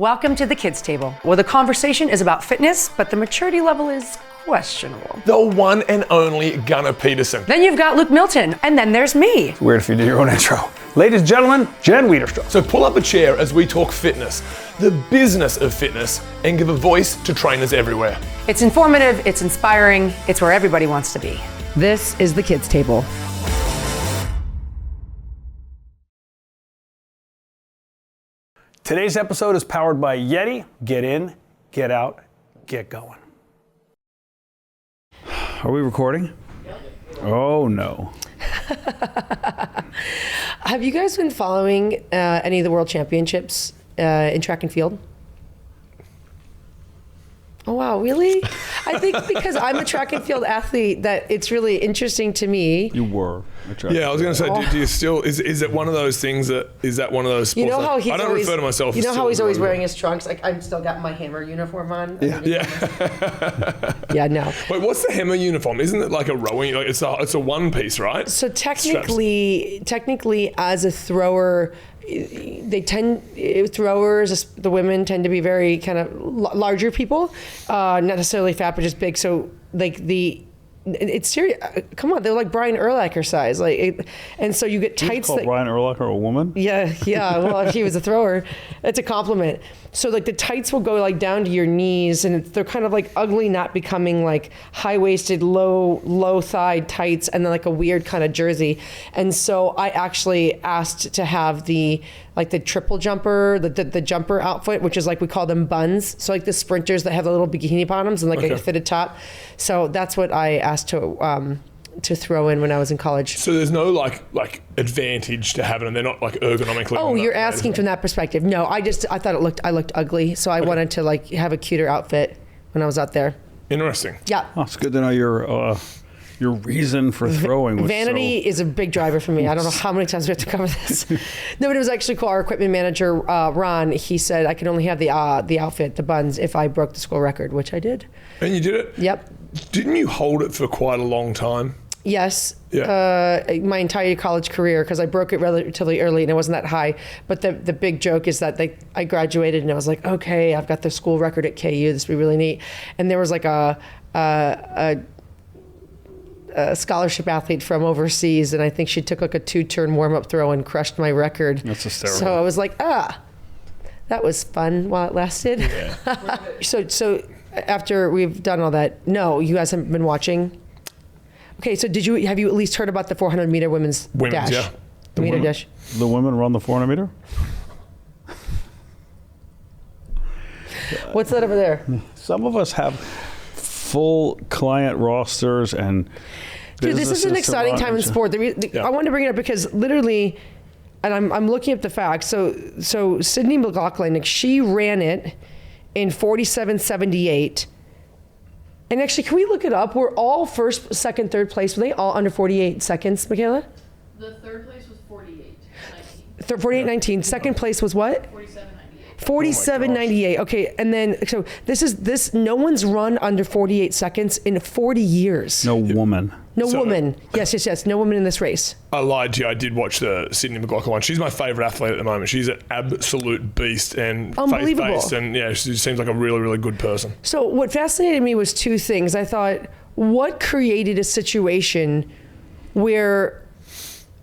Welcome to the kids' table, where the conversation is about fitness, but the maturity level is questionable. The one and only Gunnar Peterson. Then you've got Luke Milton, and then there's me. It's weird if you do your own intro. Ladies and gentlemen, Jen Wiederstrom. So pull up a chair as we talk fitness, the business of fitness, and give a voice to trainers everywhere. It's informative, it's inspiring, it's where everybody wants to be. This is the kids' table. Today's episode is powered by YETI. Get in, get out, get going. Are we recording? Oh no. Have you guys been following any of the world championships in track and field? Oh wow, really? I think because I'm a track and field athlete that it's really interesting to me. You were a track. Yeah, I was going to say, do you still, is it one of those things is that one of those sports? You know how he's I don't always, refer to myself you as know how he's still always running. wearing his trunks? Like I'm still got my hammer uniform on. Yeah. Yeah, no. Wait, what's the hammer uniform? Isn't it like a rowing, like it's a one piece, right? So technically as a thrower, throwers, the women tend to be very kind of larger people, not necessarily fat, but just big. So like it's serious. Come on, they're like Brian Urlacher size, and so you get tights. Call Brian Urlacher a woman? Yeah. Well, if he was a thrower, it's a compliment. So like the tights will go like down to your knees, and they're kind of like ugly, not becoming like high-waisted, low-thighed tights, and then like a weird kind of jersey. And so I actually asked to have the triple jumper, the jumper outfit, which is like we call them buns. So like the sprinters that have the little bikini bottoms and like a fitted top. So that's what I asked to throw in when I was in college. So there's no like advantage to having them. They're not like ergonomically. Oh, you're asking from that perspective. No, I thought I looked ugly, so I wanted to like have a cuter outfit when I was out there. Interesting. Yeah. Oh, it's good to know your reason for throwing was Vanity is a big driver for me. I don't know how many times we have to cover this. No, but it was actually cool. Our equipment manager, Ron, he said I could only have the outfit, the buns, if I broke the school record, which I did. And you did it? Yep. Didn't you hold it for quite a long time? Yes. Yeah. My entire college career, because I broke it relatively early and it wasn't that high. But the big joke is that I graduated and I was like, okay, I've got the school record at KU. This will be really neat. And there was like a scholarship athlete from overseas, and I think she took like a 2-turn warm-up throw and crushed my record. That's hysterical. So I was like, that was fun while it lasted. Yeah. So after we've done all that, no, you guys haven't been watching? Okay, so have you at least heard about the 400-meter women's dash? Yeah. The meter dash. The women run the 400 meter? What's that over there? Some of us have full client rosters and Dude, this is an businesses to exciting run. time in sport. I wanted to bring it up because literally, and I'm looking up the facts. So Sydney McLaughlin, like, she ran it in 47.78. And actually, can we look it up? We're all first, second, third place. Were they all under 48 seconds, Michaela? The third place was 48.19. 48.19. Second place was what? 47.98. 47.98. Okay, and then so this. No one's run under 48 seconds in 40 years. No woman. No woman. Yes. No woman in this race. I lied to you. I did watch the Sydney McLaughlin one. She's my favourite athlete at the moment. She's an absolute beast and Unbelievable. faith-based, and yeah, she seems like a really, really good person. So what fascinated me was two things. I thought, what created a situation where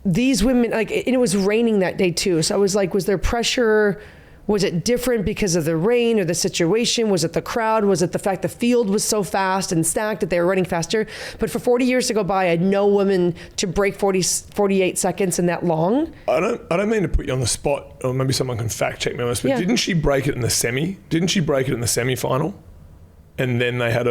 these women, like, and it was raining that day too. So I was like, was there pressure? Was it different because of the rain or the situation? Was it the crowd? Was it the fact the field was so fast and stacked that they were running faster? But for 40 years to go by, I had no woman to break 48 seconds in that long. I don't mean to put you on the spot, or maybe someone can fact check me on this, but didn't she break it in the semi? Didn't she break it in the semi-final? And then they had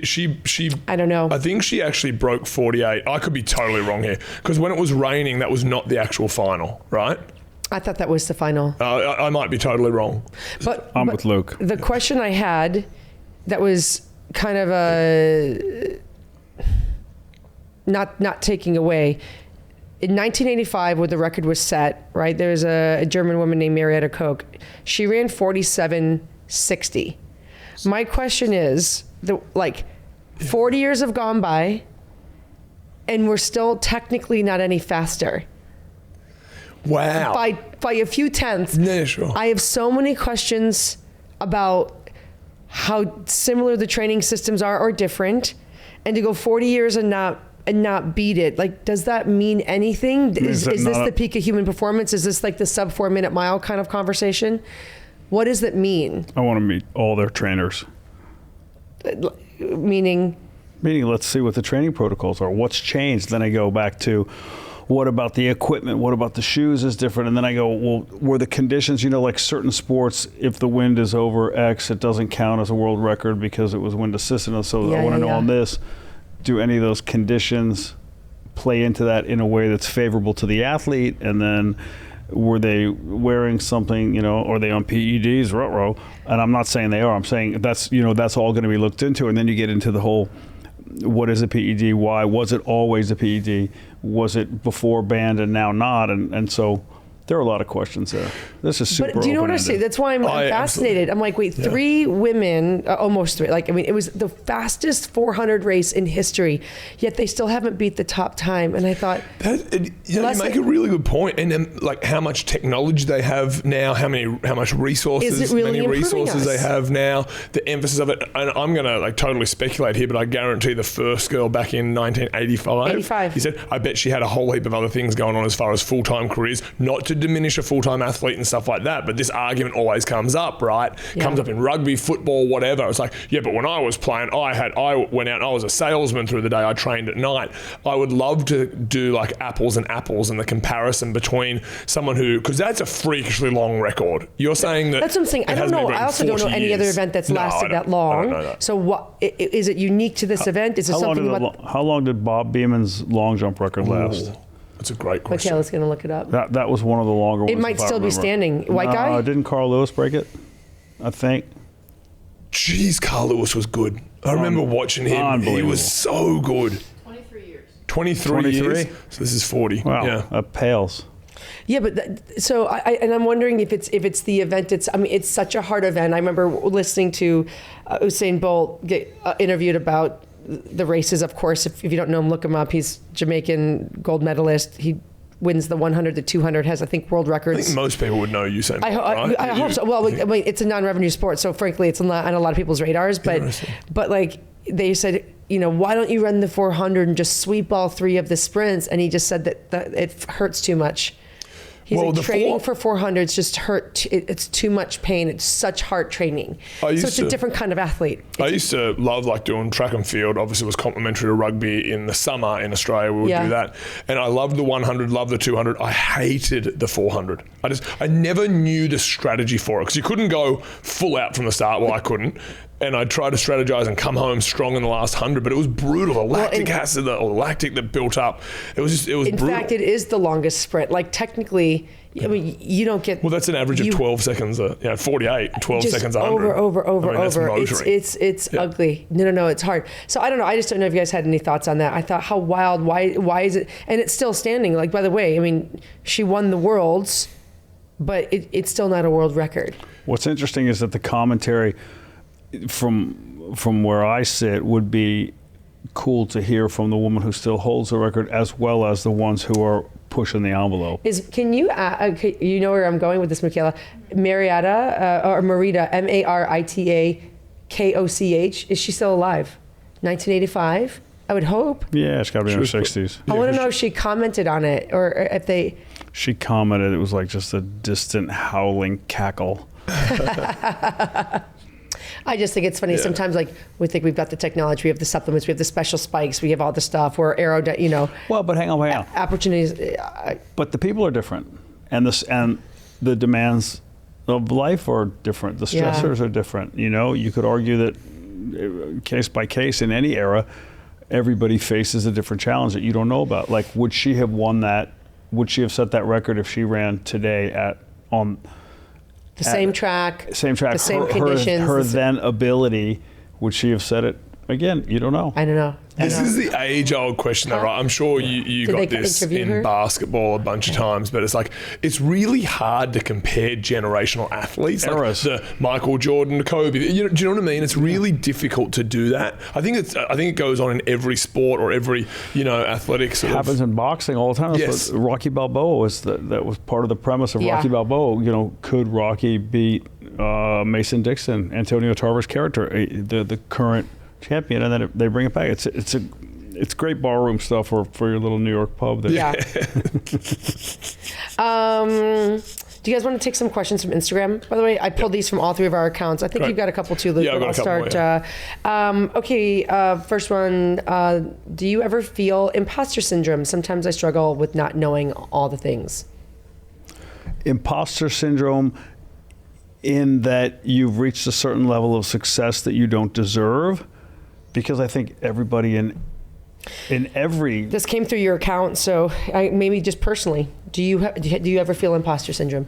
she I don't know. I think she actually broke 48. I could be totally wrong here, because when it was raining, that was not the actual final, right? I thought that was the final. I might be totally wrong. But I'm with Luke. The question I had that was kind of not taking away, in 1985, where the record was set, right, there's a German woman named Marietta Koch. She ran 47.60. My question is, 40 years have gone by, and we're still technically not any faster. Wow. By a few tenths. Yeah, sure. I have so many questions about how similar the training systems are or different, and to go 40 years and not beat it. Like, does that mean anything? Is this the peak of human performance? Is this like the sub 4 minute mile kind of conversation? What does that mean? I want to meet all their trainers. Meaning, let's see what the training protocols are. What's changed? Then I go back to, what about the equipment? What about the shoes is different? And then I go, well, were the conditions, like certain sports, if the wind is over X, it doesn't count as a world record because it was wind assisted. So I want to know on this, do any of those conditions play into that in a way that's favorable to the athlete? And then were they wearing something, are they on PEDs, ruh-roh? And I'm not saying they are. I'm saying that's all going to be looked into. And then you get into the whole, what is a PED? Why was it always a PED? Was it before banned and now not? And so there are a lot of questions there. This is super. But do you know what I say? That's why I'm fascinated. Absolutely. I'm like, wait, 3 women, almost 3. Like, I mean, it was the fastest 400 race in history, yet they still haven't beat the top time. And I thought, you make a really good point. And then, like, how much technology they have now, how much resources, is it really many resources us? they have now, the emphasis of it. And I'm going to totally speculate here, but I guarantee the first girl back in 1985, he said, I bet she had a whole heap of other things going on as far as full-time careers, not to diminish a full-time athlete and stuff like that, but this argument always comes up, right? Yeah. Comes up in rugby, football, whatever. It's like, yeah, but when I was playing, I went out and I was a salesman through the day, I trained at night. I would love to do like apples and the comparison between someone who, because that's a freakishly long record. You're saying that. That's what I'm saying. I don't know. I also don't know any other event that's lasted that long. I don't know that. So what is it unique to this event? Is there something about? How long did Bob Beeman's long jump record last? That's a great question. Michaela's going to look it up. That was one of the longer ones. It might still be standing. White guy? Didn't Carl Lewis break it? I think. Jeez, Carl Lewis was good. I remember watching him. He was so good. 23 years. 23 years? So this is 40. Wow, yeah. that pales. Yeah, but so I'm wondering if it's the event. It's such a hard event. I remember listening to Usain Bolt get interviewed about the races. Of course, if you don't know him, look him up. He's Jamaican gold medalist. He wins the 100, the 200, has I think world records. I think most people would know Usain Bolt, right? I hope so. Well, I mean, it's a non-revenue sport, so frankly, it's not on a lot of people's radars. But like they said, why don't you run the 400 and just sweep all 3 of the sprints? And he just said that it hurts too much. He's training for 400s just hurt. It's too much pain. It's such hard training. So it's a different kind of athlete. I used to love doing track and field. Obviously, it was complementary to rugby in the summer in Australia. We would do that. And I loved the 100, loved the 200. I hated the 400. I never knew the strategy for it because you couldn't go full out from the start. Well, I couldn't. And I tried to strategize and come home strong in the last 100, but it was brutal. The lactic acid, the lactic that built up, it was brutal. In fact, it is the longest sprint. Like technically, I mean, you don't get. Well, that's an average of 12 seconds. 48, 12 seconds 100. Over. It's ugly. No, it's hard. So I don't know. I just don't know if you guys had any thoughts on that. I thought, how wild? Why is it? And it's still standing. Like, by the way, I mean, she won the worlds, but it's still not a world record. What's interesting is that the commentary from where I sit would be cool to hear from the woman who still holds the record, as well as the ones who are pushing the envelope. Can you you know where I'm going with this, Michaela? Marita Koch, is she still alive? 1985, I would hope. Yeah, it's got to be in her 60s. I want to know if she commented on it or if they. She commented. It was like just a distant howling cackle. I just think it's funny. Yeah. Sometimes, like, we think we've got the technology, we have the supplements, we have the special spikes, we have all the stuff. We're Well, but hang on. Opportunities. But the people are different, and the demands of life are different. The stressors are different. You could argue that case by case in any era, everybody faces a different challenge that you don't know about. Like, would she have won that? Would she have set that record if she ran today on? The same track, the same conditions. Her then ability, would she have set it again, you don't know. I don't know. This is the age-old question, though, right? I'm sure you Did got they this interview in her? basketball a bunch of times, but it's like it's really hard to compare generational athletes, Eras. like the Michael Jordan, the Kobe. Do you know what I mean? It's really difficult to do that. I think it goes on in every sport or every athletics. It happens in boxing all the time. That's Yes. what Rocky Balboa was. That was part of the premise of Yeah. Rocky Balboa. Could Rocky beat Mason Dixon, Antonio Tarver's character, the current champion, and then they bring it back. It's great barroom stuff for your little New York pub there. Yeah. Do you guys want to take some questions from Instagram? By the way, I pulled these from all 3 of our accounts. I think Great. you've got a couple too, Luke. Yeah, I've but got I'll a couple start. Okay, first one. Do you ever feel imposter syndrome? Sometimes I struggle with not knowing all the things. Imposter syndrome, in that you've reached a certain level of success that you don't deserve, because I think everybody in every This came through your account, so maybe just personally, do you ever feel imposter syndrome?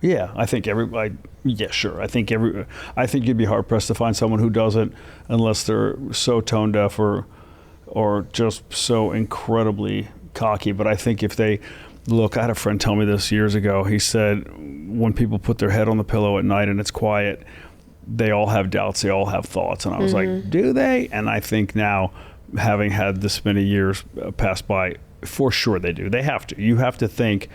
Yeah, I think everybody. Yeah, sure. I think you'd be hard pressed to find someone who doesn't, unless they're so tone deaf or just so incredibly cocky. But I think if they look, I had a friend tell me this years ago. He said, when people put their head on the pillow at night and it's quiet, they all have doubts, they all have thoughts. And I was like, do they? And I think now, having had this many years pass by, for sure they do. They have to. You have to think,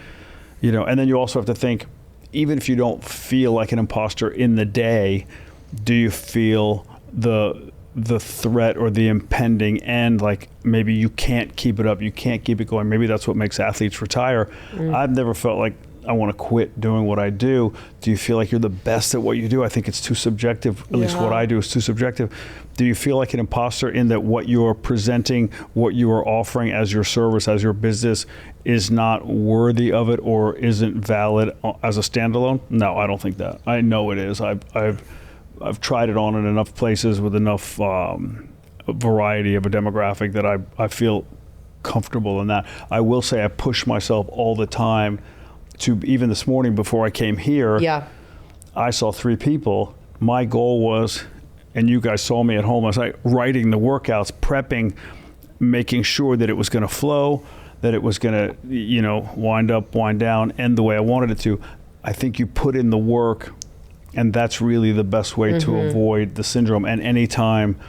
and then you also have to think, even if you don't feel like an imposter in the day, do you feel the threat or the impending end, like maybe you can't keep it up, you can't keep it going. Maybe that's what makes athletes retire. I've never felt like I want to quit doing what I do. Do you feel like you're the best at what you do? I think it's too subjective. At least what I do is too subjective. Do you feel like an imposter in that what you're presenting, what you are offering as your service, as your business, is not worthy of it or isn't valid as a standalone? No, I don't think that. I know it is. I've tried it on in enough places with enough variety of a demographic that I feel comfortable in that. I will say I push myself all the time to, even this morning before I came here, I saw 3 people. My goal was, and you guys saw me at home, I was like writing the workouts, prepping, making sure that it was going to flow, that it was going to, wind up, wind down, end the way I wanted it to. I think you put in the work, and that's really the best way to avoid the syndrome. And anytime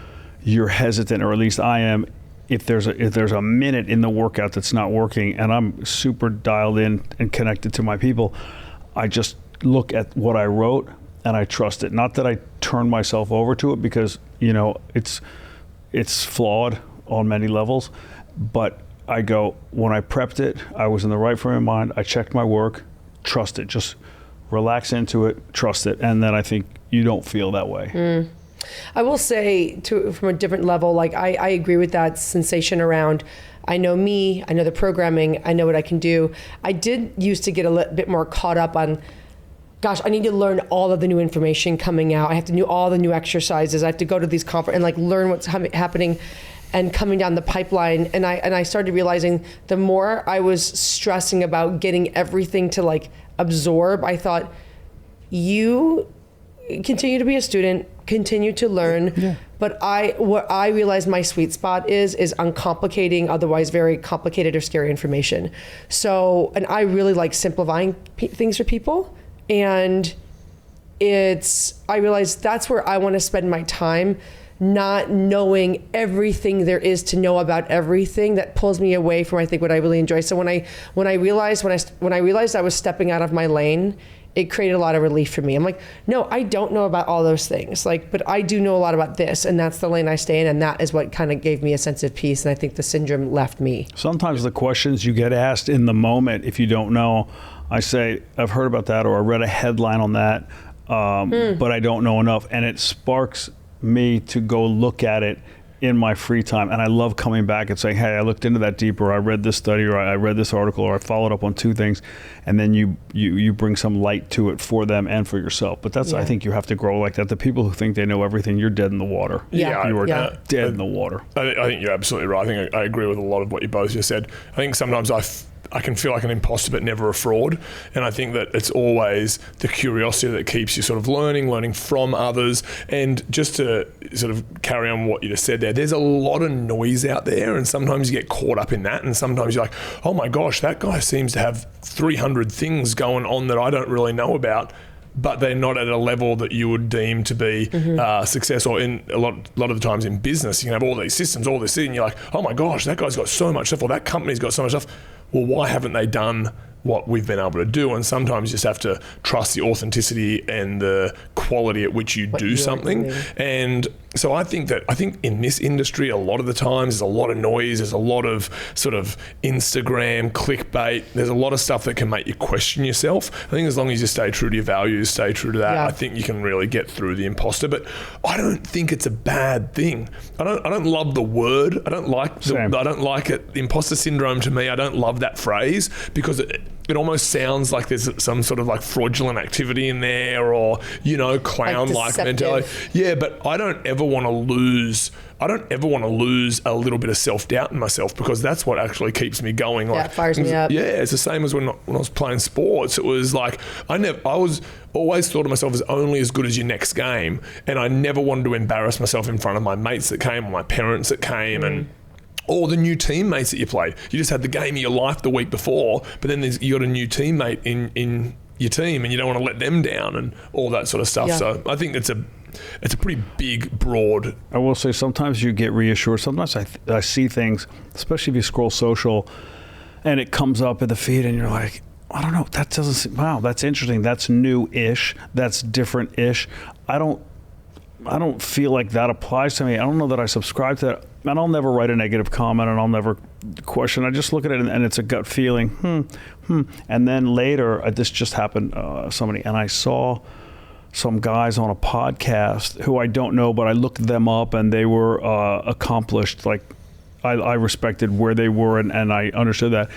you're hesitant, or at least I am, if there's a minute in the workout that's not working, and I'm super dialed in and connected to my people, I just look at what I wrote and I trust it. Not that I turn myself over to it, because it's flawed on many levels, but I go, when I prepped it, I was in the right frame of mind, I checked my work, trust it, just relax into it, trust it, and then I think you don't feel that way. I will say, from a different level, like I agree with that sensation around, I know me, I know the programming, I know what I can do. I did used to get a little bit more caught up on, gosh, I need to learn all of the new information coming out. I have to know all the new exercises. I have to go to these conferences and like learn what's happening and coming down the pipeline. And I started realizing the more I was stressing about getting everything to like absorb, I thought, you continue to be a student, continue to learn. But what I realized my sweet spot is uncomplicating otherwise very complicated or scary information. So, and I really like simplifying things for people. And I realized that's where I want to spend my time, not knowing everything there is to know about everything. That pulls me away from, I think, what I really enjoy. So when I realized I was stepping out of my lane, it created a lot of relief for me. I'm like, no, I don't know about all those things. But I do know a lot about this, and that's the lane I stay in, and that is what kind of gave me a sense of peace. And I think the syndrome left me. Sometimes the questions you get asked in the moment, if you don't know, I say, I've heard about that, or I read a headline on that, but I don't know enough. And it sparks me to go look at it in my free time. And I love coming back and saying, hey, I looked into that deeper, I read this study, or I read this article, or I followed up on 2 things. And then you bring some light to it for them and for yourself. But that's, I think you have to grow like that. The people who think they know everything, you're dead in the water. Yeah. You are dead in the water. I think you're absolutely right. I think I agree with a lot of what you both just said. I think sometimes I can feel like an imposter but never a fraud. And I think that it's always the curiosity that keeps you sort of learning from others. And just to sort of carry on what you just said there, there's a lot of noise out there, and sometimes you get caught up in that, and sometimes you're like, oh my gosh, that guy seems to have 300 things going on that I don't really know about, but they're not at a level that you would deem to be success. Or in a lot of the times in business, you can have all these systems, all this thing, and you're like, oh my gosh, that guy's got so much stuff, or that company's got so much stuff. Well, why haven't they done what we've been able to do? And sometimes you just have to trust the authenticity and the quality at which you do something. And so I think in this industry, a lot of the times there's a lot of noise, there's a lot of sort of Instagram clickbait, there's a lot of stuff that can make you question yourself. I think as long as you stay true to your values, stay true to that, I think you can really get through the imposter. But I don't think it's a bad thing. I don't love the word. I don't like it. The imposter syndrome, to me, I don't love that phrase, because it almost sounds like there's some sort of like fraudulent activity in there, or, you know, clown-like mentality. Yeah, but I don't ever want to lose a little bit of self-doubt in myself, because that's what actually keeps me going. Like, it fires me up. Yeah, it's the same as when I was playing sports. It was like, I was always thought of myself as only as good as your next game, and I never wanted to embarrass myself in front of my mates that came, or my parents that came, and or the new teammates that you played. You just had the game of your life the week before, but then you got a new teammate in your team, and you don't want to let them down and all that sort of stuff. Yeah. So I think it's a pretty big, broad. I will say sometimes you get reassured. Sometimes I see things, especially if you scroll social, and it comes up in the feed, and you're like, I don't know, that doesn't seem, wow, that's interesting. That's new-ish. That's different-ish. I don't feel like that applies to me. I don't know that I subscribe to that. And I'll never write a negative comment, and I'll never question. I just look at it, and it's a gut feeling. And then later, this just happened, and I saw some guys on a podcast who I don't know, but I looked them up, and they were accomplished. Like, I respected where they were, and I understood that.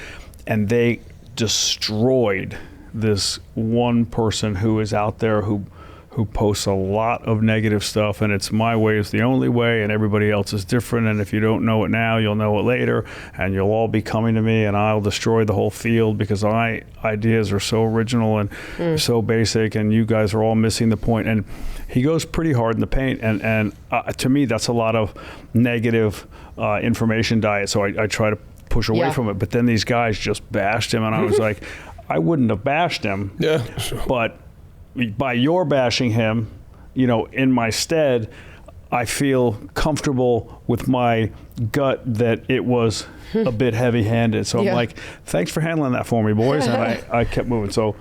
And they destroyed this one person who is out there who posts a lot of negative stuff, and it's my way is the only way, and everybody else is different, and if you don't know it now, you'll know it later, and you'll all be coming to me, and I'll destroy the whole field because my ideas are so original and so basic, and you guys are all missing the point. And he goes pretty hard in the paint, and to me, that's a lot of negative information diet, so I try to push away from it. But then these guys just bashed him, and I was like, I wouldn't have bashed him, but by your bashing him, in my stead, I feel comfortable with my gut that it was a bit heavy-handed. So I'm like, thanks for handling that for me, boys. And I kept moving. So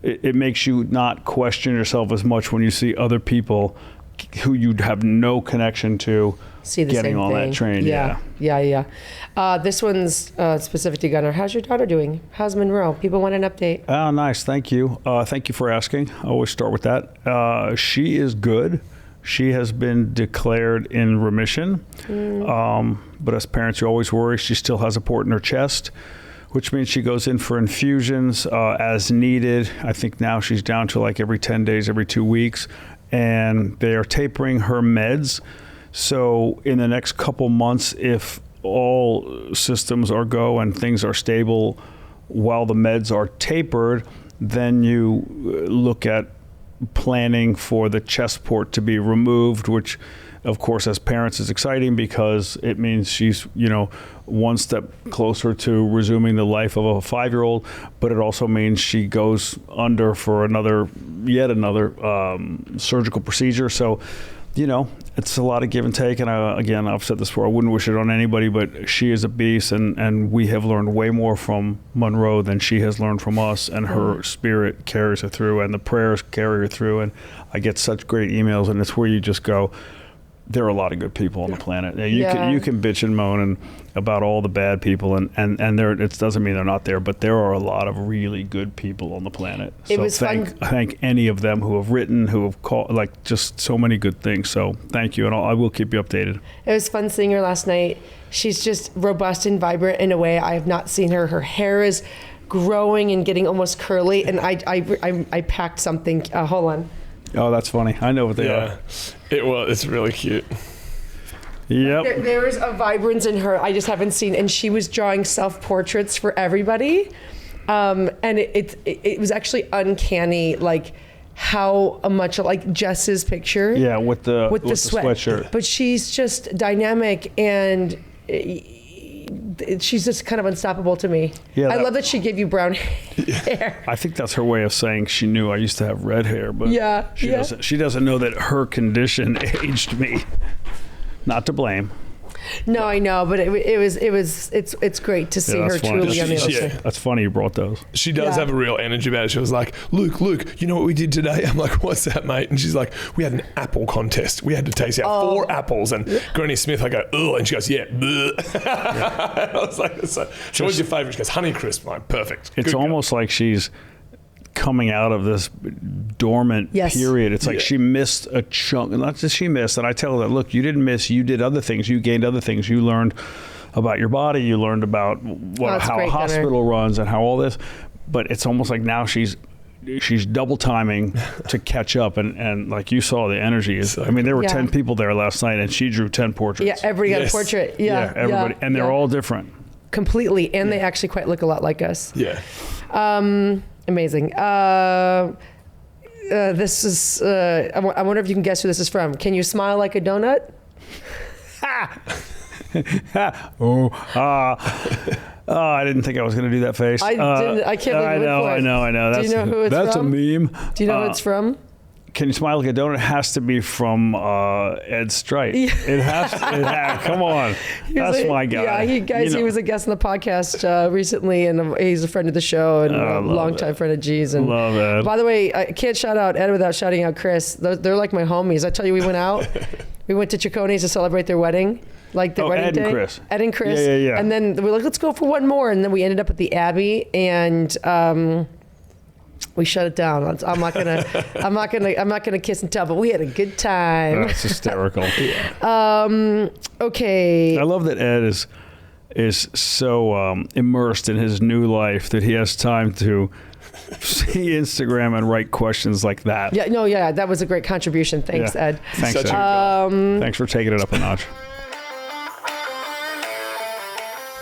it makes you not question yourself as much when you see other people who you have no connection to see the getting same on thing. That train. Yeah. This one's specific to Gunnar. How's your daughter doing? How's Monroe? People want an update. Oh, nice. Thank you. Thank you for asking. I always start with that. She is good. She has been declared in remission. But as parents, you always worry. She still has a port in her chest, which means she goes in for infusions as needed. I think now she's down to like every 10 days, every 2 weeks. And they are tapering her meds. So in the next couple months, if all systems are go and things are stable while the meds are tapered, then you look at planning for the chest port to be removed, which of course as parents is exciting because it means she's one step closer to resuming the life of a 5-year-old, but it also means she goes under for yet another surgical procedure. So it's a lot of give and take, and again, I've said this before, I wouldn't wish it on anybody, but she is a beast, and we have learned way more from Monroe than she has learned from us, and her spirit carries her through, and the prayers carry her through, and I get such great emails, and it's where you just go, there are a lot of good people on the planet. You can bitch and moan about all the bad people, and it doesn't mean they're not there, but there are a lot of really good people on the planet. Thank any of them who have written, who have called, like just so many good things. So thank you, and I will keep you updated. It was fun seeing her last night. She's just robust and vibrant in a way I have not seen her. Her hair is growing and getting almost curly, and I packed something. Hold on. Oh, that's funny. I know what they are. It's really cute. Yep. There was a vibrance in her I just haven't seen, and she was drawing self-portraits for everybody, and it was actually uncanny, like how much like Jess's picture. Yeah, with the sweatshirt. But she's just dynamic and. She's just kind of unstoppable to me. Yeah, I love that she gave you brown hair. I think that's her way of saying she knew I used to have red hair, but she doesn't know that her condition aged me. Not to blame. No, I know, but it's great to see her truly on the other side. That's funny you brought those. She does have a real energy about it. She was like, Luke, you know what we did today? I'm like, what's that, mate? And she's like, we had an apple contest. We had to taste out 4 apples. And Granny Smith, I go, ugh. And she goes, yeah. I was like, so what's your favourite? She goes, Honeycrisp. I'm like, perfect. It's almost like she's coming out of this dormant period. It's like she missed a chunk. Not just she missed, and I tell her that, look, you didn't miss, you did other things, you gained other things, you learned about your body, you learned about how a hospital runs and how all this, but it's almost like now she's double timing to catch up, and like you saw, the energy is, I mean, there were 10 people there last night and she drew 10 portraits. Yeah, everybody got a portrait. Yeah, everybody, and they're all different. Completely, and they actually quite look a lot like us. Yeah. Amazing. This is, I wonder if you can guess who this is from. Can you smile like a donut? I didn't think I was going to do that face. I didn't. I can't believe I know. Do you know who it's from? That's a meme. Do you know who it's from? Can you smile like a donut? It has to be from Ed Strite. Yeah. It has to. Come on. That's my guy. Yeah, he was a guest on the podcast recently, and he's a friend of the show and a longtime friend of G's. And love Ed. By the way, I can't shout out Ed without shouting out Chris. They're like my homies. I tell you, we went out. We went to Chiccone's to celebrate their wedding. Like the wedding day. Ed and Chris. Yeah. And then we're like, let's go for one more. And then we ended up at the Abbey, and we shut it down. I'm not gonna kiss and tell, but we had a good time. That's hysterical. Okay. I love that Ed is so immersed in his new life that he has time to see Instagram and write questions like that. Yeah, that was a great contribution. Thanks, Ed. Thanks, Ed. Thanks for taking it up a notch.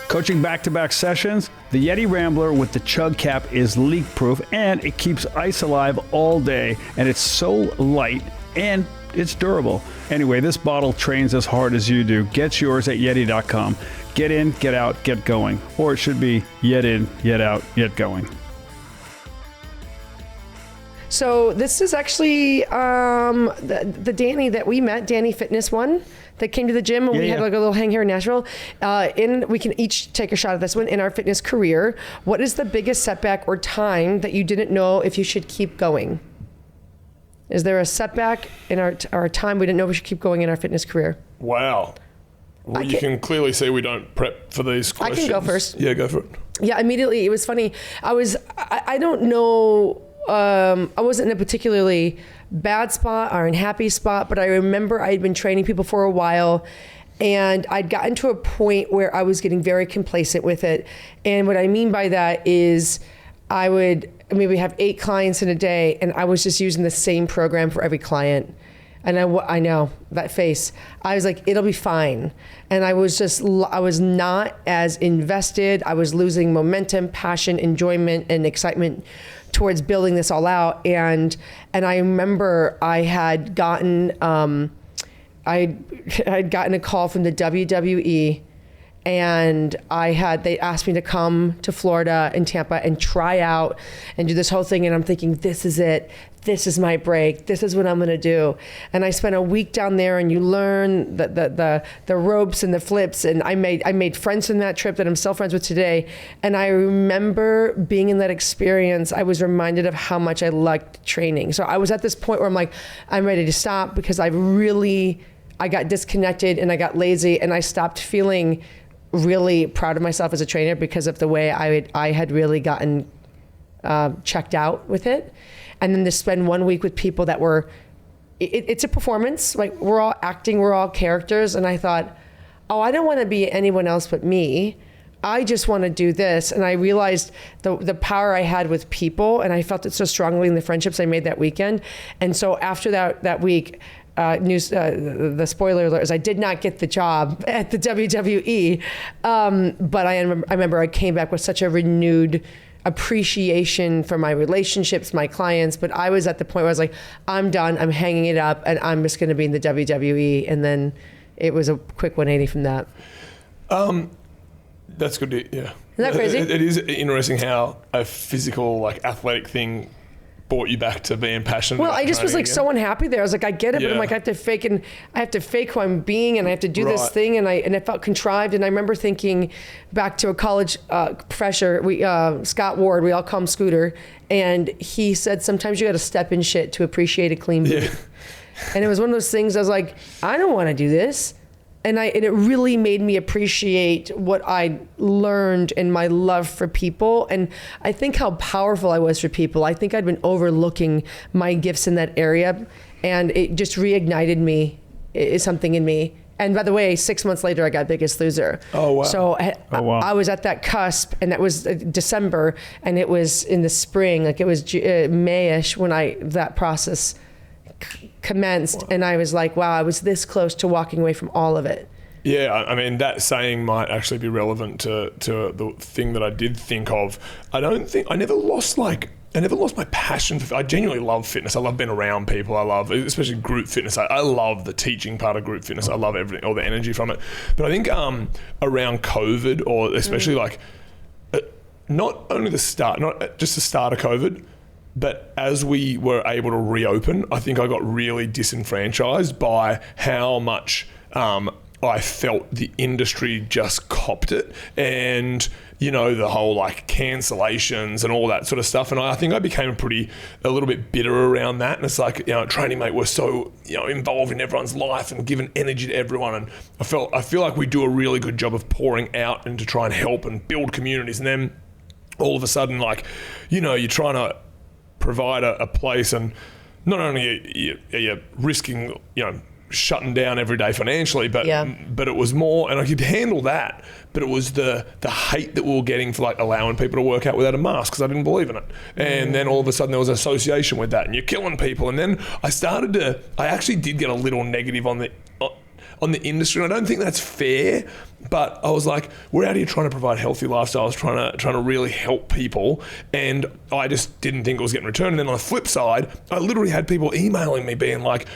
Coaching back-to-back sessions, the YETI Rambler with the Chug Cap is leak-proof, and it keeps ice alive all day, and it's so light and it's durable. Anyway, this bottle trains as hard as you do. Get yours at YETI.com. Get in, get out, get going. Or it should be yet in, yet out, yet going. So this is actually the Danny that we met, Danny Fitness one, that came to the gym, and we had like a little hang here in Nashville. We can each take a shot at this one. In our fitness career, what is the biggest setback or time that you didn't know if you should keep going? Is there a setback in our time we didn't know we should keep going in our fitness career? Wow. Well, you can clearly see we don't prep for these questions. I can go first. Yeah, go for it. Yeah, immediately. It was funny. I don't know. I wasn't in a particularly bad spot or unhappy spot, but I remember I had been training people for a while, and I'd gotten to a point where I was getting very complacent with it. And what I mean by that is I would maybe have 8 clients in a day, and I was just using the same program for every client. And I know that face. I was like, it'll be fine. And I was not as invested. I was losing momentum, passion, enjoyment, and excitement towards building this all out. And I remember I had gotten I'd gotten a call from the WWE, and they asked me to come to Florida and Tampa and try out and do this whole thing. And I'm thinking, this is it. This is my break. This is what I'm going to do. And I spent a week down there, and you learn the ropes and the flips. And I made friends from that trip that I'm still friends with today. And I remember being in that experience, I was reminded of how much I liked training. So I was at this point where I'm like, I'm ready to stop, because I got disconnected and I got lazy, and I stopped feeling really proud of myself as a trainer because of the way I had really gotten checked out with it. And then to spend 1 week with people that it's a performance. Like, we're all acting, we're all characters. And I thought, I don't want to be anyone else but me. I just want to do this. And I realized the power I had with people, and I felt it so strongly in the friendships I made that weekend. And so after that week, the spoiler alert is I did not get the job at the WWE, but I remember I came back with such a renewed appreciation for my relationships, my clients, but I was at the point where I was like, I'm done, I'm hanging it up, and I'm just going to be in the WWE. And then it was a quick 180 from that. That's good. Yeah. Isn't that crazy? It is interesting how a physical, like athletic thing brought you back to being passionate. Well, about I just was like training so unhappy there. I was like, I get it, but I'm Yeah. like, I have to fake who I'm being, and I have to do this Right. thing, and it felt contrived. And I remember thinking back to a college professor, Scott Ward, we all call him Scooter, and he said sometimes you got to step in shit to appreciate a clean boot. Yeah. And it was one of those things I was like, I don't want to do this. And it really made me appreciate what I learned and my love for people. And I think how powerful I was for people. I think I'd been overlooking my gifts in that area. And it just reignited something in me. And by the way, 6 months later, I got Biggest Loser. Oh, wow. So wow. I was at that cusp, and that was December, and it was in the spring, like it was May-ish when that process commenced. Wow. And I was like, wow, I was this close to walking away from all of it. Yeah, I mean, that saying might actually be relevant to the thing that I did think of. I never lost my passion for, I genuinely love fitness. I love being around people. I love, especially group fitness. I love the teaching part of group fitness. I love everything, all the energy from it. But I think around COVID, or especially like, not only not just the start of COVID, but as we were able to reopen, I think I got really disenfranchised by how much I felt the industry just copped it, and the whole like cancellations and all that sort of stuff. And I think I became a little bit bitter around that. And it's like, Training Mate, we're so involved in everyone's life and giving energy to everyone. And I feel like we do a really good job of pouring out and to try and help and build communities. And then all of a sudden, like, you're trying to provide a place, and not only are you risking, shutting down every day financially, but it was more, and I could handle that, but it was the hate that we were getting for like allowing people to work out without a mask because I didn't believe in it. And then all of a sudden there was an association with that, and you're killing people. And then I actually did get a little negative on the industry, and I don't think that's fair, but I was like, we're out here trying to provide healthy lifestyles, trying to really help people, and I just didn't think it was getting returned. And then on the flip side, I literally had people emailing me being like,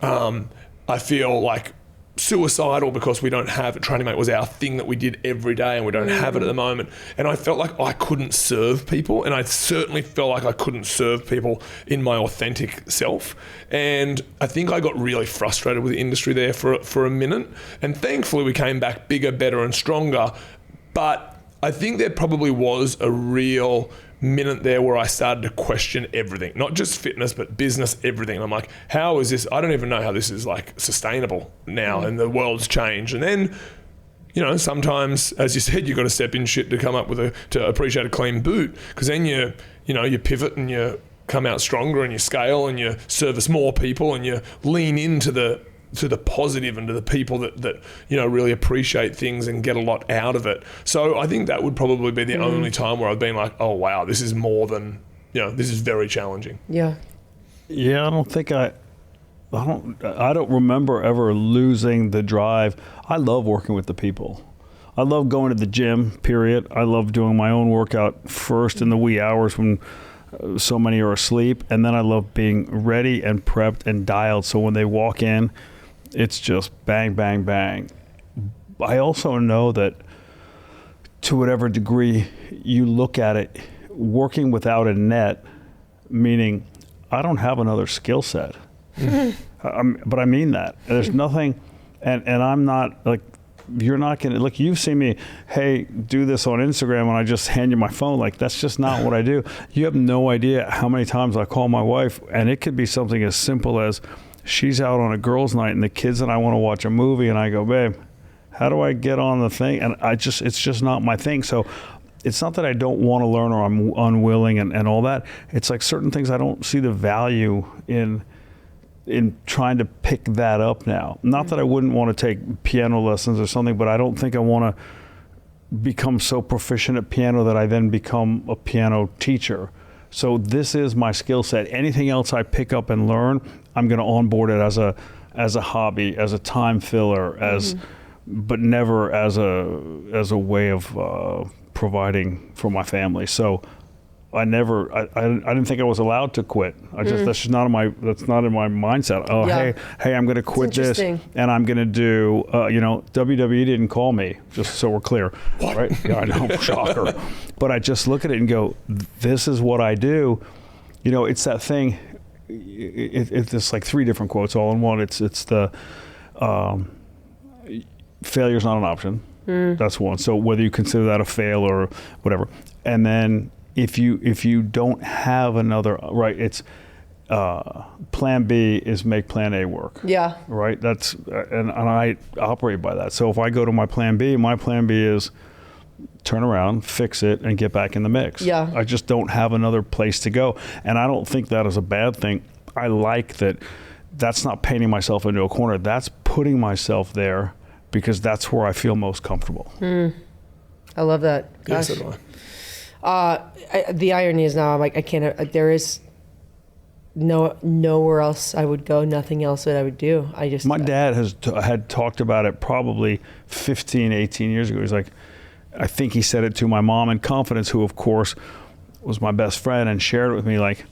I feel like suicidal because we don't have it. Training Mate was our thing that we did every day, and we don't have it at the moment. And I felt like I couldn't serve people, and I certainly felt like I couldn't serve people in my authentic self. And I think I got really frustrated with the industry there for a minute. And thankfully we came back bigger, better and stronger. But I think there probably was a real minute there where I started to question everything, not just fitness, but business, everything. And I'm like, how is this? I don't even know how this is like sustainable now, and the world's changed. And then, sometimes, as you said, you've got to step in shit to come up with to appreciate a clean boot, because then you pivot and you come out stronger, and you scale and you service more people, and you lean into the positive and to the people that really appreciate things and get a lot out of it. So I think that would probably be the only time where I've been like, oh wow, this is more than, this is very challenging. Yeah, I don't think I don't remember ever losing the drive. I love working with the people. I love going to the gym, period. I love doing my own workout first in the wee hours when so many are asleep, and then I love being ready and prepped and dialed, so when they walk in, it's just bang, bang, bang. I also know that to whatever degree you look at it, working without a net, meaning I don't have another skill set. But I mean that. There's nothing, and I'm not like, you're not going to, look, you've seen me, hey, do this on Instagram, and I just hand you my phone. Like, that's just not what I do. You have no idea how many times I call my wife, and it could be something as simple as she's out on a girls' night and the kids and I want to watch a movie, and I go, babe, how do I get on the thing? And it's just not my thing. So it's not that I don't want to learn or I'm unwilling and all that. It's like certain things I don't see the value in trying to pick that up now. Not that I wouldn't want to take piano lessons or something, but I don't think I want to become so proficient at piano that I then become a piano teacher. So this is my skill set. Anything else I pick up and learn, I'm going to onboard it as a hobby, as a time filler, but never as a way of providing for my family. So I didn't think I was allowed to quit. That's just not in my mindset. Oh, Yeah. hey, I'm going to quit this, interesting. and I'm going to do. WWE didn't call me, just so we're clear, right? Yeah, I know, shocker. But I just look at it and go, this is what I do. It's that thing. It's like 3 different quotes all in one. It's the failure's not an option. That's one. So whether you consider that a fail or whatever, and then if you don't have another, right, it's plan B is make plan A work. Yeah. Right. That's and I operate by that. So if I go to my plan B is turn around, fix it, and get back in the mix. Yeah. I just don't have another place to go, and I don't think that is a bad thing. I like that. That's not painting myself into a corner. That's putting myself there because that's where I feel most comfortable. I love that. Yes, Gosh. so do I. The irony is now I'm like, I can't, there is nowhere else I would go, nothing else that I would do. My dad had talked about it probably 15, 18 years ago. He's like, I think he said it to my mom in confidence, who of course was my best friend, and shared it with me like,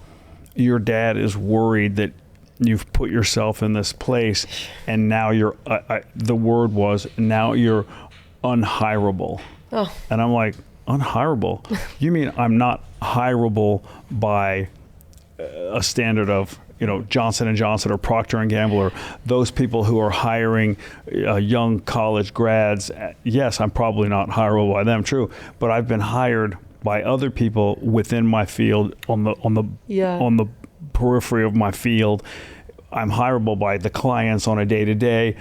your dad is worried that you've put yourself in this place and now you're, the word was, now you're unhireable. Oh. And I'm like, unhireable? You mean I'm not hireable by a standard of, Johnson & Johnson or Procter & Gamble or those people who are hiring young college grads? Yes, I'm probably not hireable by them, true, but I've been hired by other people within my field on the periphery of my field. I'm hireable by the clients on a day-to-day.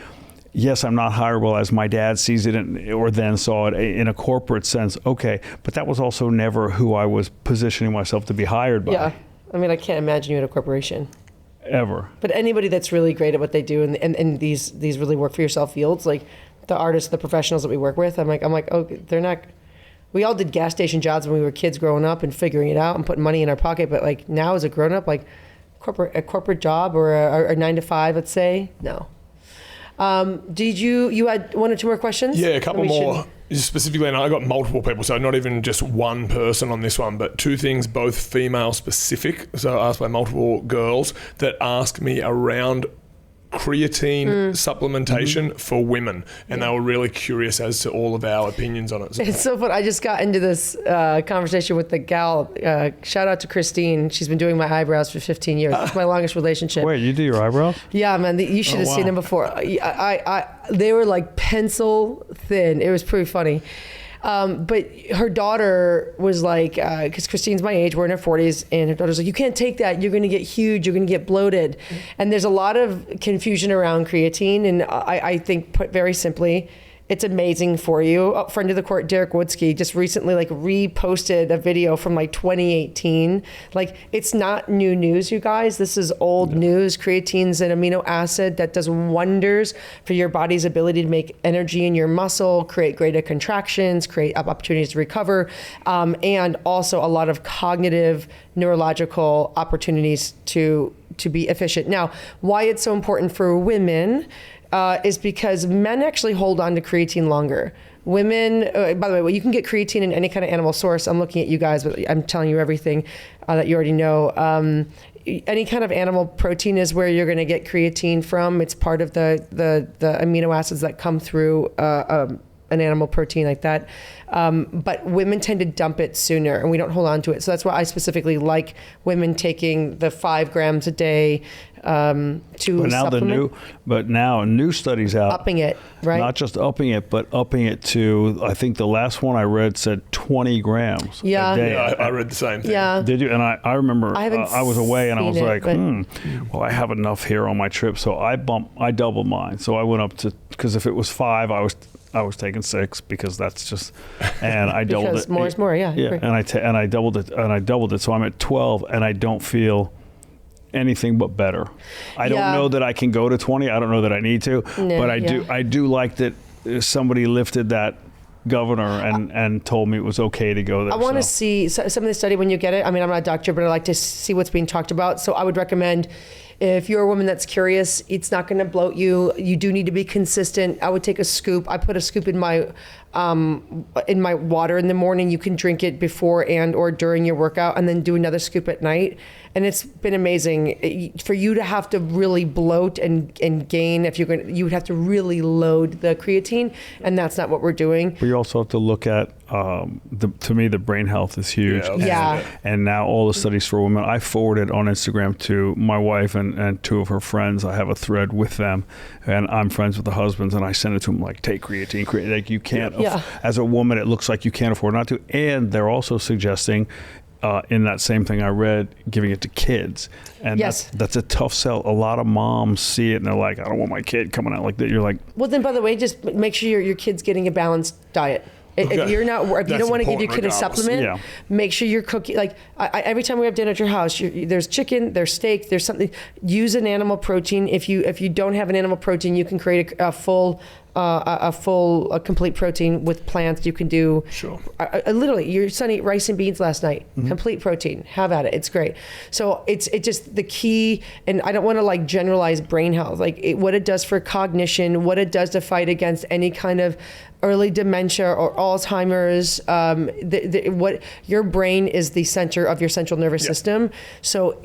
Yes, I'm not hireable as my dad sees it or then saw it in a corporate sense. Okay, but that was also never who I was positioning myself to be hired by. Yeah. I mean, I can't imagine you at a corporation. Ever. But anybody that's really great at what they do and these really work for yourself fields, like the artists, the professionals that we work with, I'm like, oh, they're not. We all did gas station jobs when we were kids growing up and figuring it out and putting money in our pocket. But like now as a grown up, like a corporate job or a 9 to 5, let's say, no. Did you had 1 or 2 more questions? Yeah, a couple more. Specifically, and I got multiple people, so not even just one person on this one, but 2 things, both female specific. So asked by multiple girls that asked me around creatine supplementation for women, and they were really curious as to all of our opinions on it. It's so fun. I just got into this conversation with the gal. Shout out to Christine. She's been doing my eyebrows for 15 years. It's my longest relationship. Wait, you do your eyebrows? Yeah, man. You should have seen them before. They were like pencil thin. It was pretty funny. But her daughter was like, because Christine's my age, we're in her 40s, and her daughter's like, you can't take that. You're going to get huge. You're going to get bloated. And there's a lot of confusion around creatine. And I think, put very simply, it's amazing for you. A friend of the court, Derek Woodsky, just recently like reposted a video from like 2018. Like, it's not new news, you guys. This is old news. Creatine's an amino acid that does wonders for your body's ability to make energy in your muscle, create greater contractions, create opportunities to recover, and also a lot of cognitive, neurological opportunities to be efficient. Now, why it's so important for women is because men actually hold on to creatine longer. Women, by the way, you can get creatine in any kind of animal source. I'm looking at you guys, but I'm telling you everything that you already know. Any kind of animal protein is where you're going to get creatine from. It's part of the amino acids that come through an animal protein like that. But women tend to dump it sooner, and we don't hold on to it. So that's why I specifically like women taking the 5 grams a day to supplement. But now new studies out. Upping it, right? Not just upping it, but upping it to, I think the last one I read said 20 grams a day. Yeah, I read the same thing. Yeah. Did you? And I remember I was away and I was like, well, I have enough here on my trip. So I doubled mine. So I went up to, because if it was 5, I was taking 6 because that's just, and I doubled because it. more is more, yeah. Yeah, and I doubled it, so I'm at 12, and I don't feel anything but better. I don't know that I can go to 20. I don't know that I need to, but I do like that somebody lifted that governor and told me it was okay to go there. I want to see some of the study when you get it. I mean, I'm not a doctor, but I like to see what's being talked about. So I would recommend, If you're a woman that's curious, it's not going to bloat you. You do need to be consistent. I would take a scoop. I put a scoop in my water in the morning. You can drink it before and or during your workout, and then do another scoop at night. And it's been amazing. For you to have to really bloat and gain, you would have to really load the creatine, and that's not what we're doing. But you also have to look at, to me, the brain health is huge. Yeah. And now all the studies for women, I forwarded on Instagram to my wife and two of her friends. I have a thread with them, and I'm friends with the husbands, and I send it to them like, take creatine. Like, you can't, as a woman, it looks like you can't afford not to. And they're also suggesting, in that same thing I read, giving it to kids. And that's a tough sell. A lot of moms see it and they're like, I don't want my kid coming out like that. You're like, well, then, by the way, just make sure your kid's getting a balanced diet. Okay. If you don't want to give your kid a supplement, make sure you're cooking. Like every time we have dinner at your house, there's chicken, there's steak, there's something. Use an animal protein. If you don't have an animal protein, you can create a complete protein with plants. You can do. Sure. Literally, your son ate rice and beans last night. Mm-hmm. Complete protein. Have at it. It's great. So it's just the key. And I don't want to like generalize brain health, what it does for cognition, what it does to fight against any kind of early dementia or Alzheimer's. What your brain is the center of your central nervous system. So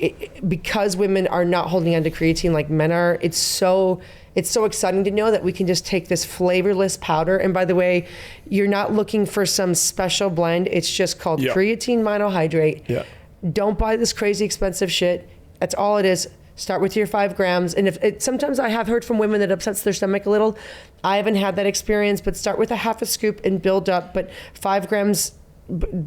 because women are not holding on to creatine like men are, it's so exciting to know that we can just take this flavorless powder. And by the way, you're not looking for some special blend. It's just called creatine monohydrate. Yeah. Don't buy this crazy expensive shit. That's all it is. Start with your 5 grams. And sometimes I have heard from women that upsets their stomach a little. I haven't had that experience, but start with a half a scoop and build up. But 5 grams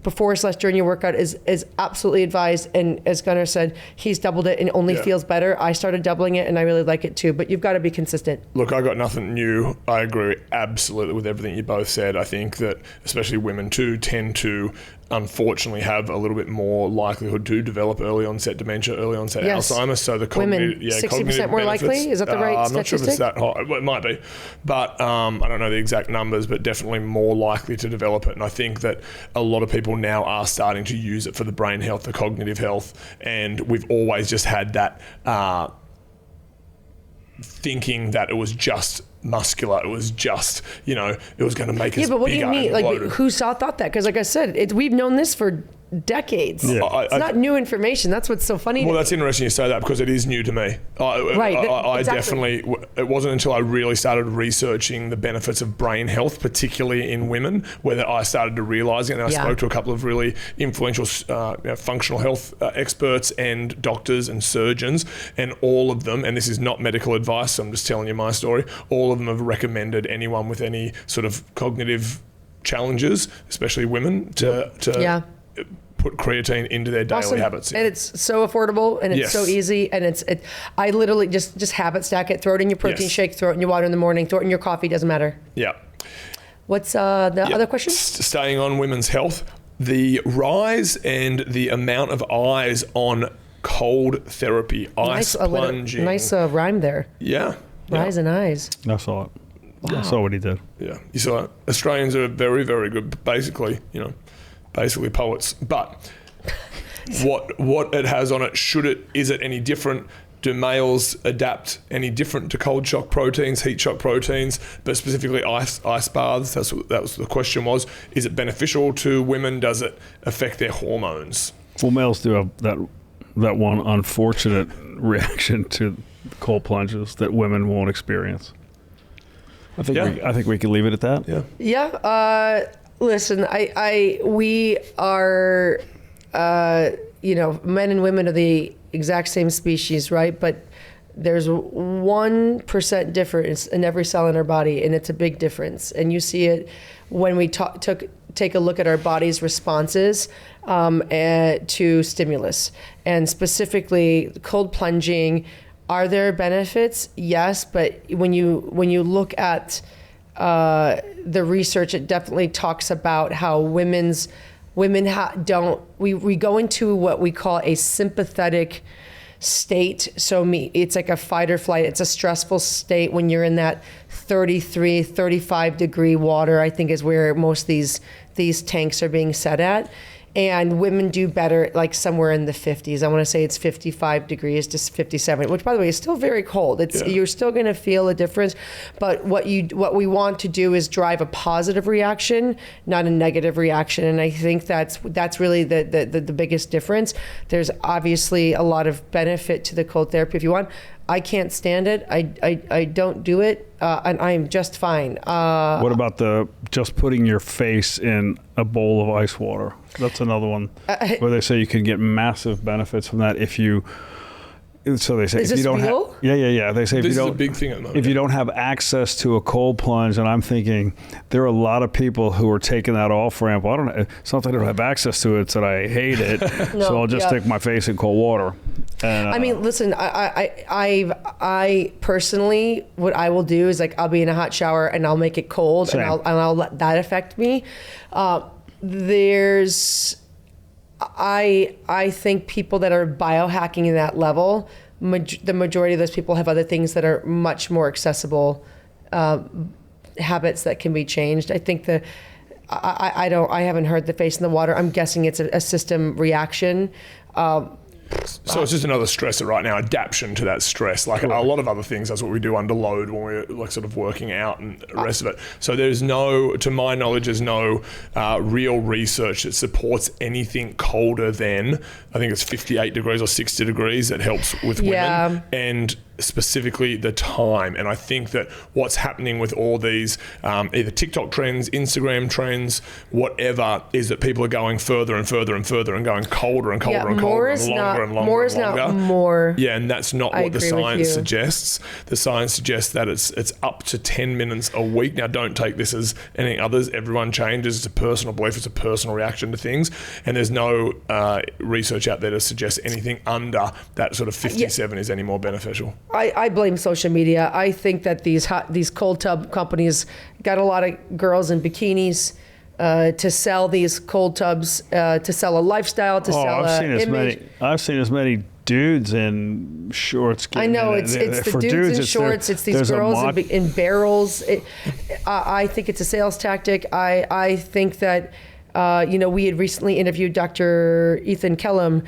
before/during your workout is absolutely advised. And as Gunnar said, he's doubled it and only feels better. I started doubling it and I really like it too, but you've got to be consistent. Look, I got nothing new. I agree absolutely with everything you both said. I think that especially women too tend to unfortunately have a little bit more likelihood to develop early onset dementia, early onset Alzheimer's. So the women 60% more likely? Is that the right I'm not sure if it's statistic? that high. Well, it might be, but I don't know the exact numbers, but definitely more likely to develop it. And I think that a lot of people now are starting to use it for the brain health, the cognitive health, and we've always just had that thinking that it was just muscular, it was just, it was going to make us bigger. Yeah, but what do you mean? Like, bloated. who thought that? Because like I said, we've known this for decades. Yeah. It's not new information. That's what's so funny. Well, that's interesting you say that because it is new to me. I definitely, it wasn't until I really started researching the benefits of brain health, particularly in women, where I started to realize it. And I spoke to a couple of really influential functional health experts and doctors and surgeons, and all of them, and this is not medical advice, so I'm just telling you my story, all of them have recommended anyone with any sort of cognitive challenges, especially women, to put creatine into their daily habits. And it's so affordable and it's so easy. And I literally just habit stack it, throw it in your protein shake, throw it in your water in the morning, throw it in your coffee, doesn't matter. Yeah. What's the other question? Staying on women's health, the rise and the amount of eyes on cold therapy, ice plunging. Nice rhyme there. Yeah. Rise and eyes. I saw it. Wow. I saw what he did. Yeah. You saw it. Australians are very, very good, basically poets. But what it has on it, is it any different? Do males adapt any different to cold shock proteins, heat shock proteins, but specifically ice baths? That was the question was. Is it beneficial to women? Does it affect their hormones? Well, males do have that one unfortunate reaction to cold plunges that women won't experience. I think we can leave it at that. Yeah. Yeah. Listen, we are, men and women are the exact same species, right? But there's 1% difference in every cell in our body, and it's a big difference. And you see it when we take a look at our body's responses to stimulus, and specifically cold plunging. Are there benefits? Yes, but when you look at the research, it definitely talks about how we go into what we call a sympathetic state. So it's like a fight or flight. It's a stressful state when you're in that 33, 35 degree water, I think is where most these tanks are being set at. and women do better like somewhere in the 50s. I want to say it's 55 degrees to 57, which by the way is still very cold. You're still going to feel a difference, but what we want to do is drive a positive reaction, not a negative reaction. And I think that's really the biggest difference. There's obviously a lot of benefit to the cold therapy if you want. I can't stand it. I don't do it, and I'm just fine. What about just putting your face in a bowl of ice water? That's another one where they say you can get massive benefits from that if you. So they say is if you this don't real? Yeah. They say This is a big thing at the moment. if you don't have access to a cold plunge, and I'm thinking there are a lot of people who are taking that off ramp. Well, I don't know. It's not that I don't have access to it; it's that I hate it. So I'll just stick my face in cold water. And, I mean, listen. I personally, what I will do is like I'll be in a hot shower and I'll make it cold, Same. and I'll let that affect me. I think people that are biohacking in that level, the majority of those people have other things that are much more accessible, habits that can be changed. I think I haven't heard the face in the water. I'm guessing it's a system reaction. So it's just another stressor right now, adaptation to that stress. Like a lot of other things, that's what we do under load when we're like sort of working out and the rest of it. So there's to my knowledge, there's no real research that supports anything colder than, I think it's 58 degrees or 60 degrees that helps with women. And specifically the time. And I think that what's happening with all these either TikTok trends, Instagram trends, whatever, is that people are going further and further and further and going colder and colder and colder and longer and longer more and is longer. Not more. Yeah, and that's not what the science suggests. The science suggests that it's up to 10 minutes a week. Now, don't take this as anything others. Everyone changes. It's a personal belief. It's a personal reaction to things. And there's no research out there to suggest anything under that sort of 57 is any more beneficial. I blame social media. I think that these cold tub companies got a lot of girls in bikinis to sell these cold tubs, to sell a lifestyle, to sell image. I've seen as many dudes in shorts. I know it's the dudes in shorts. It's these girls in barrels. I think it's a sales tactic. I think that we had recently interviewed Dr. Ethan Kellum.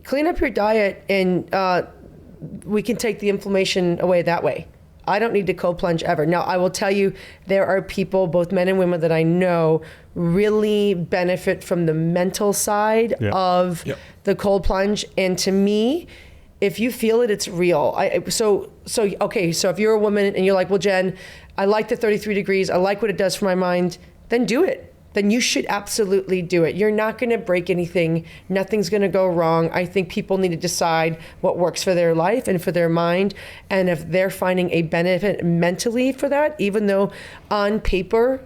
Clean up your diet and we can take the inflammation away that way. I don't need to cold plunge ever. Now, I will tell you, there are people, both men and women, that I know really benefit from the mental side of the cold plunge. And to me, if you feel it, it's real. So if you're a woman and you're like, well, Jen, I like the 33 degrees. I like what it does for my mind. Then do it. Then you should absolutely do it. You're not going to break anything. Nothing's going to go wrong. I think people need to decide what works for their life and for their mind. And if they're finding a benefit mentally for that, even though on paper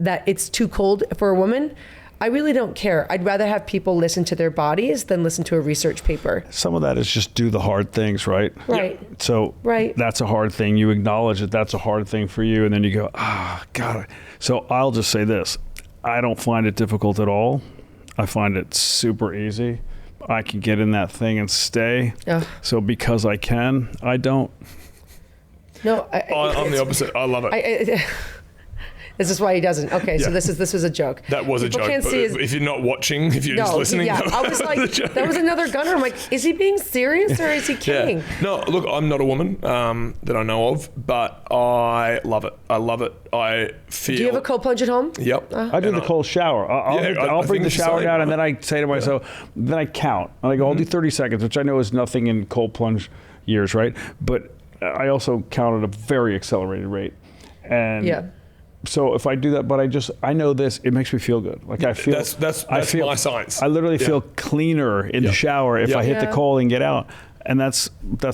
that it's too cold for a woman, I really don't care. I'd rather have people listen to their bodies than listen to a research paper. Some of that is just do the hard things, right? Right. Yeah. So that's a hard thing. You acknowledge that that's a hard thing for you, and then you go, God. So I'll just say this. I don't find it difficult at all. I find it super easy. I can get in that thing and stay. So because I can, I don't. No, I'm the opposite. I love it. This is why he doesn't. Okay, so this was a joke. That was People a joke. Can't But see if you're not watching, if you're just listening, I was like, that was another Gunnar. I'm like, is he being serious or is he kidding? Yeah. No, look, I'm not a woman that I know of, but I love it. I love it. I feel. Do you have a cold plunge at home? Yep. I do the cold shower. I'll bring the shower down, and then I say to myself, then I count. And I go, I'll do 30 seconds, which I know is nothing in cold plunge years, right? But I also count at a very accelerated rate. And so if I do that, but I know this, it makes me feel good. Like I feel that's my science. I literally feel cleaner in the shower if I hit the cold and get out, and that's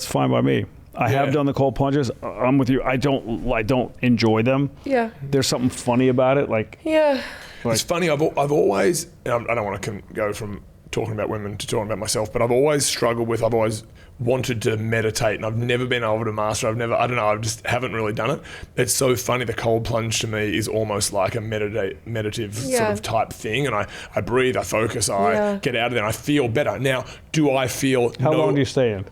fine by me. I have done the cold plunges. I'm with you. I don't enjoy them. Yeah. There's something funny about it. It's funny. I've always. I don't want to go from talking about women to talking about myself, but I've always struggled with. I've always wanted to meditate, and I've never been able to master. I just haven't really done it. It's so funny. The cold plunge to me is almost like a meditative sort of type thing. And I breathe, I focus, I get out of there, and I feel better. Now, do I feel... How long do you stay in?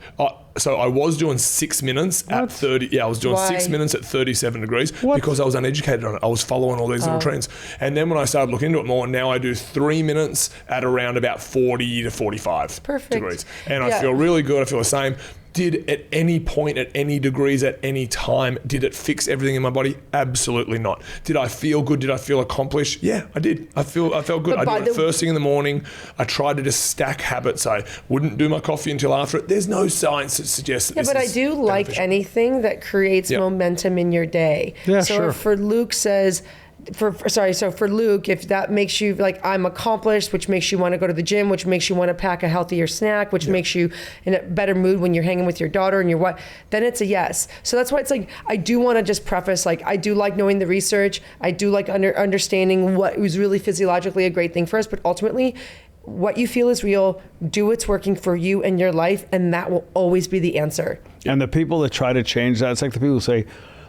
So I was doing 6 minutes at 30. Yeah, I was doing 6 minutes at 37 degrees because I was uneducated on it. I was following all these little trends. And then when I started looking into it more, now I do 3 minutes at around about 40 to 45 degrees. And I feel really good. I feel the same. Did at any point, at any degrees, at any time, did it fix everything in my body? Absolutely not. Did I feel good? Did I feel accomplished? Yeah, I did. I felt good. I do it first thing in the morning. I tried to just stack habits. I wouldn't do my coffee until after it. There's no science that suggests that this but I is do like beneficial. anything that creates momentum in your day. Yeah, so sure. if for Luke says... So for Luke, if that makes you like, I'm accomplished, which makes you want to go to the gym, which makes you want to pack a healthier snack, which makes you in a better mood when you're hanging with your daughter and your wife, then it's a yes. So that's why it's like, I do want to just preface, like, I do like knowing the research. I do like understanding what was really physiologically a great thing for us, but ultimately, what you feel is real. Do what's working for you and your life, and that will always be the answer. And the people that try to change that, it's like the people who say,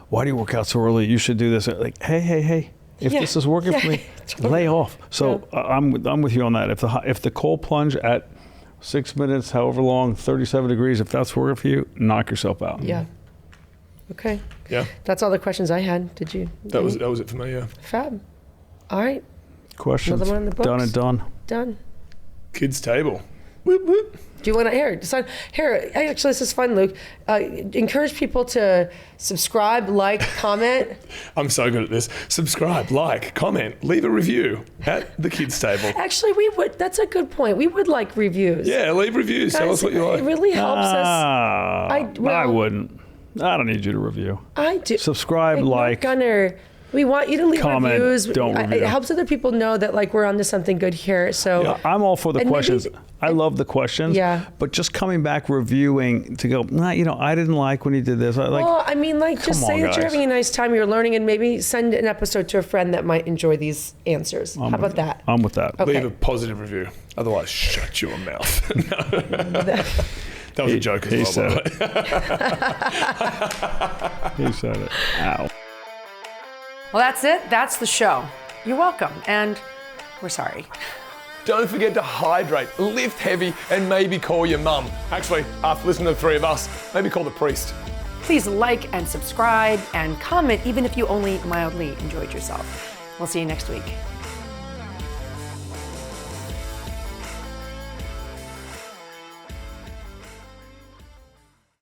why do you work out so early? You should do this. Like, hey. If this is working for me, lay off. So I'm with you on that. If the cold plunge at 6 minutes, however long, 37 degrees, if that's working for you, knock yourself out. Yeah. Okay. Yeah. That's all the questions I had. Did you? That was it for me, yeah. Fab. All right. Questions? Another one in the books. Done and done. Done. Kids table. Whoop, whoop. Do you want to decide? Here, actually, this is fun, Luke. Encourage people to subscribe, like, comment. I'm so good at this. Subscribe, like, comment, leave a review at the kids table. Actually, we would. That's a good point. We would like reviews. Yeah, leave reviews. Tell us what you like. It really helps us. I wouldn't. I don't need you to review. I do. Subscribe, like. Gunnar, we want you to leave comment, reviews. don't review. It helps other people know that like we're onto something good here. So Yeah, I'm all for the and questions. maybe- I love the questions. Yeah. But just coming back reviewing to go, I didn't like when he did this. Well, I mean, like, just come say on, that you're guys. having a nice time, you're learning, and maybe send an episode to a friend that might enjoy these answers. How about that? I'm with that. Okay. Leave a positive review. Otherwise, shut your mouth. That was a joke as He well, said by the way. He said it. Ow. Well, that's it. That's the show. You're welcome. And we're sorry. Don't forget to hydrate, lift heavy, and maybe call your mum. Actually, after listening to the three of us, maybe call the priest. Please like and subscribe and comment even if you only mildly enjoyed yourself. We'll see you next week.